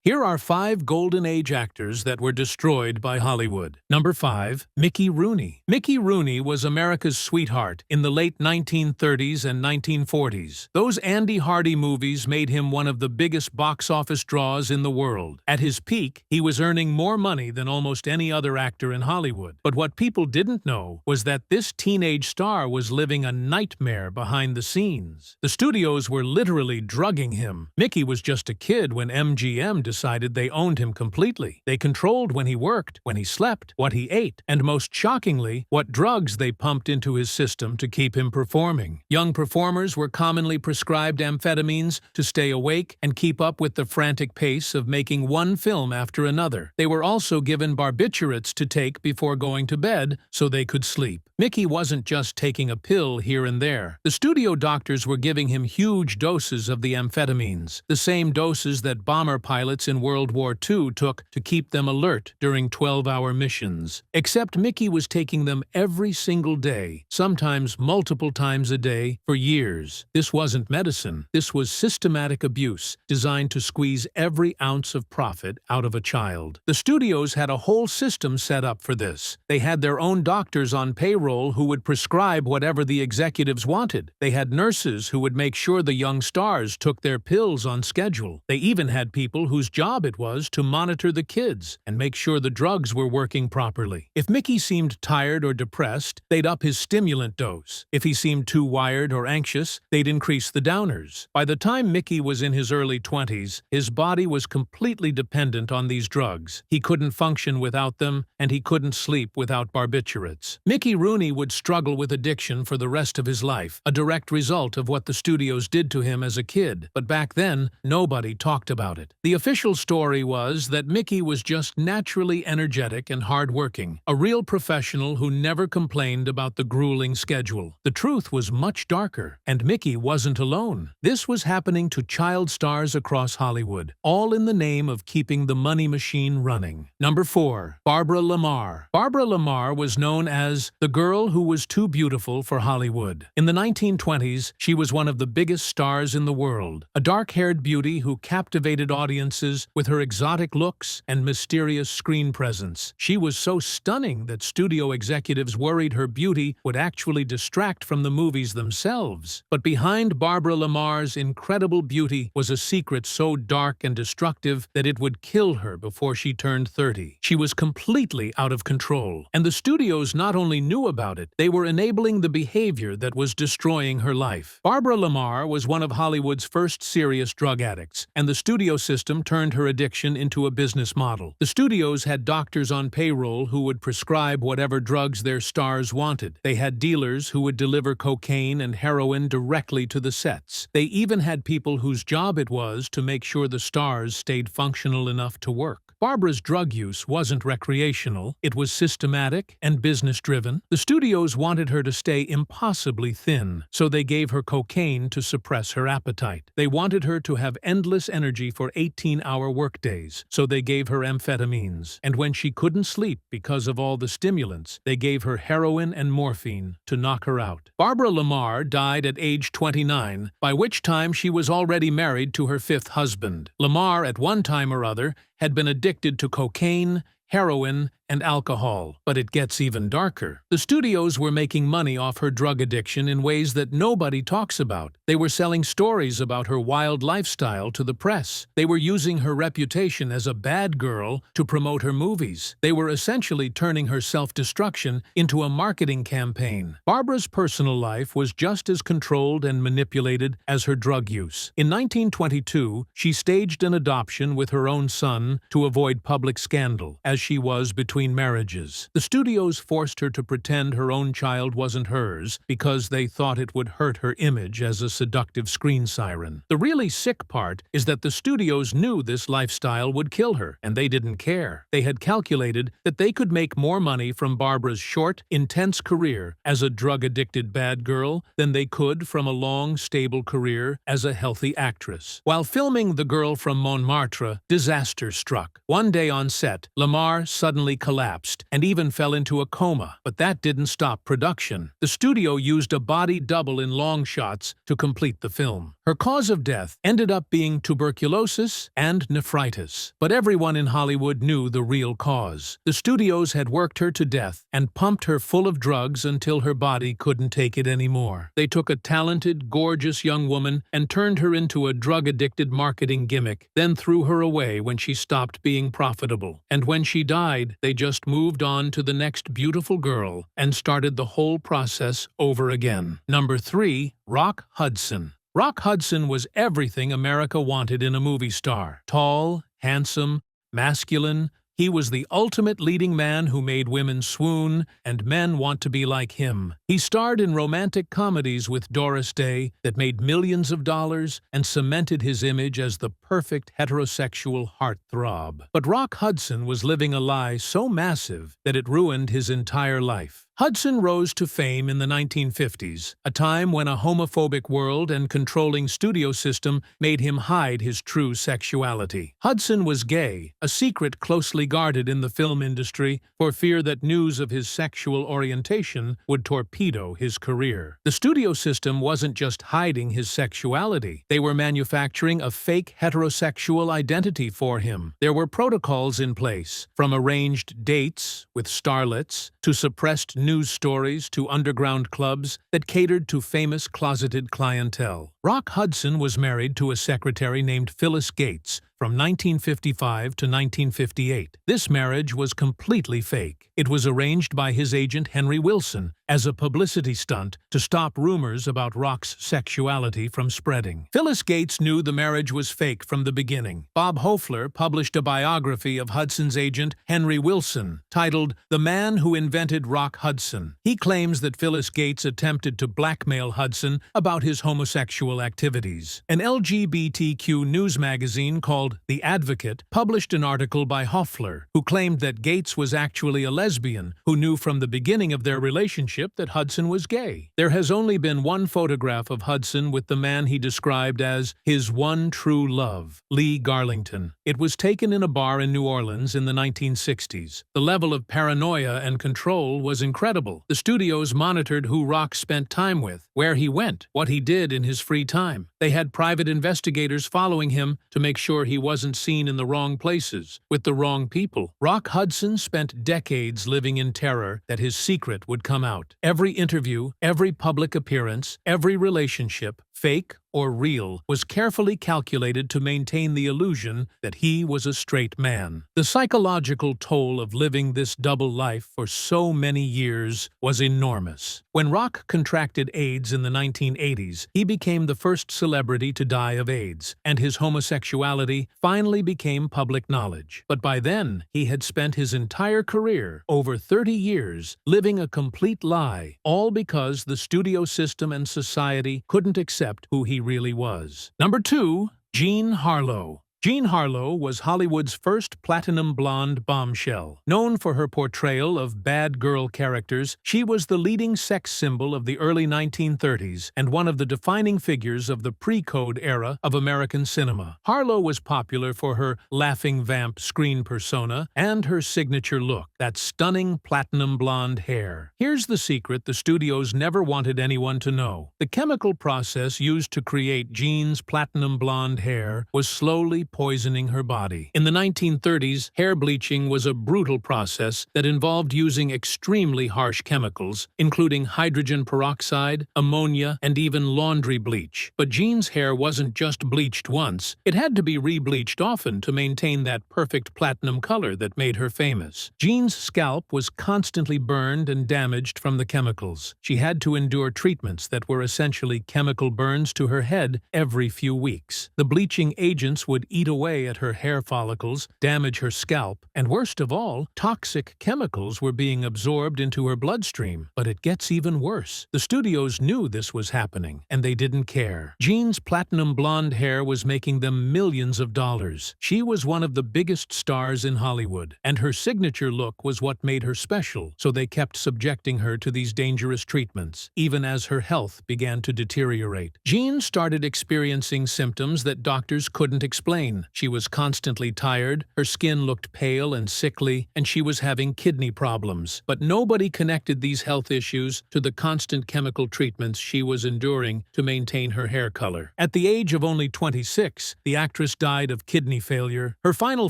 Here are 5 Golden Age actors that were destroyed by Hollywood. Number 5. Mickey Rooney. Mickey Rooney was America's sweetheart in the late 1930s and 1940s. Those Andy Hardy movies made him one of the biggest box office draws in the world. At his peak, he was earning more money than almost any other actor in Hollywood. But what people didn't know was that this teenage star was living a nightmare behind the scenes. The studios were literally drugging him. Mickey was just a kid when MGM decided they owned him completely. They controlled when he worked, when he slept, what he ate, and most shockingly, what drugs they pumped into his system to keep him performing. Young performers were commonly prescribed amphetamines to stay awake and keep up with the frantic pace of making one film after another. They were also given barbiturates to take before going to bed so they could sleep. Mickey wasn't just taking a pill here and there. The studio doctors were giving him huge doses of the amphetamines, the same doses that bomber pilots in World War II took to keep them alert during 12-hour missions. Except Mickey was taking them every single day, sometimes multiple times a day, for years. This wasn't medicine. This was systematic abuse, designed to squeeze every ounce of profit out of a child. The studios had a whole system set up for this. They had their own doctors on payroll who would prescribe whatever the executives wanted. They had nurses who would make sure the young stars took their pills on schedule. They even had people whose job it was to monitor the kids and make sure the drugs were working properly. If Mickey seemed tired or depressed, they'd up his stimulant dose. If he seemed too wired or anxious, they'd increase the downers. By the time Mickey was in his early 20s, his body was completely dependent on these drugs. He couldn't function without them, and he couldn't sleep without barbiturates. Mickey Rooney would struggle with addiction for the rest of his life, a direct result of what the studios did to him as a kid. But back then, nobody talked about it. The official story was that Mickey was just naturally energetic and hardworking, a real professional who never complained about the grueling schedule. The truth was much darker, and Mickey wasn't alone. This was happening to child stars across Hollywood, all in the name of keeping the money machine running. Number 4. Barbara La Marr. Barbara La Marr was known as the girl who was too beautiful for Hollywood. In the 1920s, she was one of the biggest stars in the world, a dark-haired beauty who captivated audiences with her exotic looks and mysterious screen presence. She was so stunning that studio executives worried her beauty would actually distract from the movies themselves. But behind Barbara La Marr's incredible beauty was a secret so dark and destructive that it would kill her before she turned 30. She was completely out of control, and the studios not only knew about it, they were enabling the behavior that was destroying her life. Barbara La Marr was one of Hollywood's first serious drug addicts, and the studio system turned her addiction into a business model. The studios had doctors on payroll who would prescribe whatever drugs their stars wanted. They had dealers who would deliver cocaine and heroin directly to the sets. They even had people whose job it was to make sure the stars stayed functional enough to work. Barbara's drug use wasn't recreational, it was systematic and business-driven. The studios wanted her to stay impossibly thin, so they gave her cocaine to suppress her appetite. They wanted her to have endless energy for 18-hour workdays, so they gave her amphetamines. And when she couldn't sleep because of all the stimulants, they gave her heroin and morphine to knock her out. Barbara La Marr died at age 29, by which time she was already married to her 5th husband. La Marr, at one time or other, had been addicted to cocaine, heroin, and alcohol. But it gets even darker. The studios were making money off her drug addiction in ways that nobody talks about. They were selling stories about her wild lifestyle to the press. They were using her reputation as a bad girl to promote her movies. They were essentially turning her self-destruction into a marketing campaign. Barbara's personal life was just as controlled and manipulated as her drug use. In 1922, she staged an adoption with her own son to avoid public scandal, as she was between marriages. The studios forced her to pretend her own child wasn't hers because they thought it would hurt her image as a seductive screen siren. The really sick part is that the studios knew this lifestyle would kill her, and they didn't care. They had calculated that they could make more money from Barbara's short, intense career as a drug-addicted bad girl than they could from a long, stable career as a healthy actress. While filming The Girl from Montmartre, disaster struck. One day on set, La Marr suddenly collapsed and even fell into a coma, but that didn't stop production. The studio used a body double in long shots to complete the film. Her cause of death ended up being tuberculosis and nephritis, but everyone in Hollywood knew the real cause. The studios had worked her to death and pumped her full of drugs until her body couldn't take it anymore. They took a talented, gorgeous young woman and turned her into a drug-addicted marketing gimmick, then threw her away when she stopped being profitable. And when she died, they just moved on to the next beautiful girl and started the whole process over again. Number 3. Rock Hudson. Rock Hudson was everything America wanted in a movie star. Tall, handsome, masculine. He was the ultimate leading man who made women swoon and men want to be like him. He starred in romantic comedies with Doris Day that made millions of dollars and cemented his image as the perfect heterosexual heartthrob. But Rock Hudson was living a lie so massive that it ruined his entire life. Hudson rose to fame in the 1950s, a time when a homophobic world and controlling studio system made him hide his true sexuality. Hudson was gay, a secret closely guarded in the film industry for fear that news of his sexual orientation would torpedo his career. The studio system wasn't just hiding his sexuality, they were manufacturing a fake heterosexual identity for him. There were protocols in place, from arranged dates with starlets to suppressed news stories to underground clubs that catered to famous closeted clientele. Rock Hudson was married to a secretary named Phyllis Gates from 1955 to 1958. This marriage was completely fake. It was arranged by his agent Henry Wilson as a publicity stunt to stop rumors about Rock's sexuality from spreading. Phyllis Gates knew the marriage was fake from the beginning. Bob Hoefler published a biography of Hudson's agent Henry Wilson titled "The Man Who Invented Rock Hudson." He claims that Phyllis Gates attempted to blackmail Hudson about his homosexual activities. An LGBTQ news magazine called The Advocate published an article by Hoefler, who claimed that Gates was actually a lesbian who knew from the beginning of their relationship that Hudson was gay. There has only been one photograph of Hudson with the man he described as his one true love, Lee Garlington. It was taken in a bar in New Orleans in the 1960s. The level of paranoia and control was incredible. The studios monitored who Rock spent time with, where he went, what he did in his free time. They had private investigators following him to make sure he wasn't seen in the wrong places, with the wrong people. Rock Hudson spent decades living in terror that his secret would come out. Every interview, every public appearance, every relationship, fake or real, was carefully calculated to maintain the illusion that he was a straight man. The psychological toll of living this double life for so many years was enormous. When Rock contracted AIDS in the 1980s, he became the first celebrity to die of AIDS, and his homosexuality finally became public knowledge. But by then, he had spent his entire career, over 30 years, living a complete lie, all because the studio system and society couldn't accept who he really was. Number 2. Jean Harlow. Jean Harlow was Hollywood's first platinum blonde bombshell. Known for her portrayal of bad girl characters, she was the leading sex symbol of the early 1930s and one of the defining figures of the pre-code era of American cinema. Harlow was popular for her laughing vamp screen persona and her signature look, that stunning platinum blonde hair. Here's the secret the studios never wanted anyone to know. The chemical process used to create Jean's platinum blonde hair was slowly poisoning her body. In the 1930s, hair bleaching was a brutal process that involved using extremely harsh chemicals, including hydrogen peroxide, ammonia, and even laundry bleach. But Jean's hair wasn't just bleached once. It had to be re-bleached often to maintain that perfect platinum color that made her famous. Jean's scalp was constantly burned and damaged from the chemicals. She had to endure treatments that were essentially chemical burns to her head every few weeks. The bleaching agents would eat away at her hair follicles, damage her scalp, and worst of all, toxic chemicals were being absorbed into her bloodstream. But it gets even worse. The studios knew this was happening, and they didn't care. Jean's platinum blonde hair was making them millions of dollars. She was one of the biggest stars in Hollywood, and her signature look was what made her special, so they kept subjecting her to these dangerous treatments, even as her health began to deteriorate. Jean started experiencing symptoms that doctors couldn't explain. strain. She was constantly tired, her skin looked pale and sickly, and she was having kidney problems. But nobody connected these health issues to the constant chemical treatments she was enduring to maintain her hair color. At the age of only 26, the actress died of kidney failure. Her final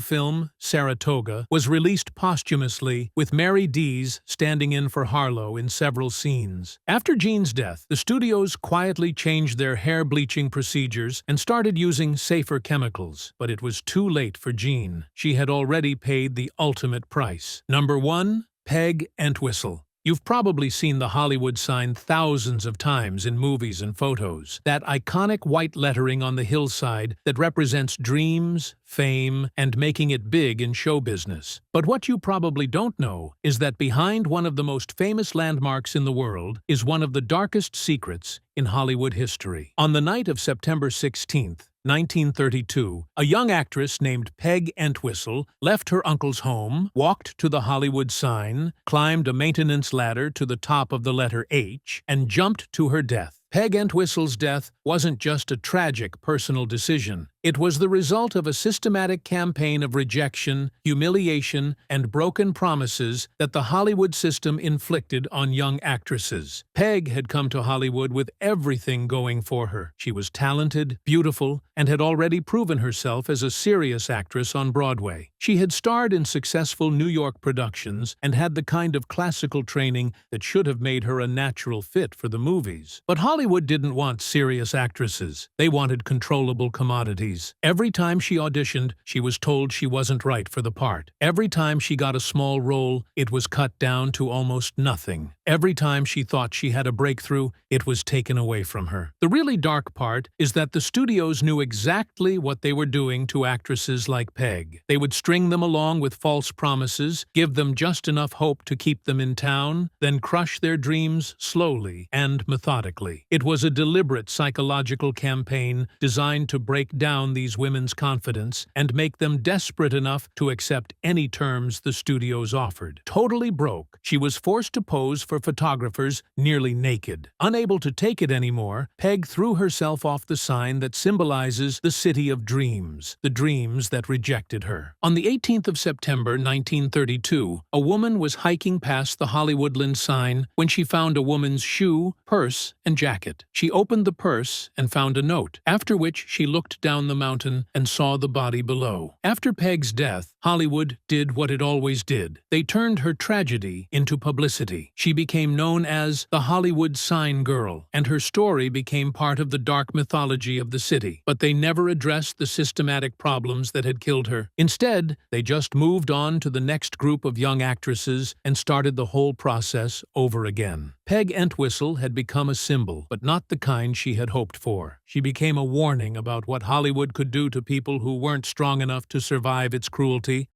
film, Saratoga, was released posthumously, with Mary Dees standing in for Harlow in several scenes. After Jean's death, the studios quietly changed their hair bleaching procedures and started using safer chemicals. But it was too late for Jean. She had already paid the ultimate price. Number 1. Peg Entwistle. You've probably seen the Hollywood sign thousands of times in movies and photos. That iconic white lettering on the hillside that represents dreams, fame, and making it big in show business. But what you probably don't know is that behind one of the most famous landmarks in the world is one of the darkest secrets in Hollywood history. On the night of September 16th, 1932, a young actress named Peg Entwistle left her uncle's home, walked to the Hollywood sign, climbed a maintenance ladder to the top of the letter H, and jumped to her death. Peg Entwistle's death wasn't just a tragic personal decision. It was the result of a systematic campaign of rejection, humiliation, and broken promises that the Hollywood system inflicted on young actresses. Peg had come to Hollywood with everything going for her. She was talented, beautiful, and had already proven herself as a serious actress on Broadway. She had starred in successful New York productions and had the kind of classical training that should have made her a natural fit for the movies. But Hollywood didn't want serious actresses. They wanted controllable commodities. Every time she auditioned, she was told she wasn't right for the part. Every time she got a small role, it was cut down to almost nothing. Every time she thought she had a breakthrough, it was taken away from her. The really dark part is that the studios knew exactly what they were doing to actresses like Peg. They would string them along with false promises, give them just enough hope to keep them in town, then crush their dreams slowly and methodically. It was a deliberate psychological campaign designed to break down these women's confidence and make them desperate enough to accept any terms the studios offered. Totally broke, she was forced to pose for photographers nearly naked. Unable to take it anymore, Peg threw herself off the sign that symbolizes the City of Dreams, the dreams that rejected her. On the 18th of September 1932, a woman was hiking past the Hollywoodland sign when she found a woman's shoe, purse, and jacket. She opened the purse and found a note, after which she looked down the mountain and saw the body below. After Peg's death, Hollywood did what it always did. They turned her tragedy into publicity. She became known as the Hollywood Sign Girl, and her story became part of the dark mythology of the city. But they never addressed the systematic problems that had killed her. Instead, they just moved on to the next group of young actresses and started the whole process over again. Peg Entwistle had become a symbol, but not the kind she had hoped for. She became a warning about what Hollywood could do to people who weren't strong enough to survive its cruelty.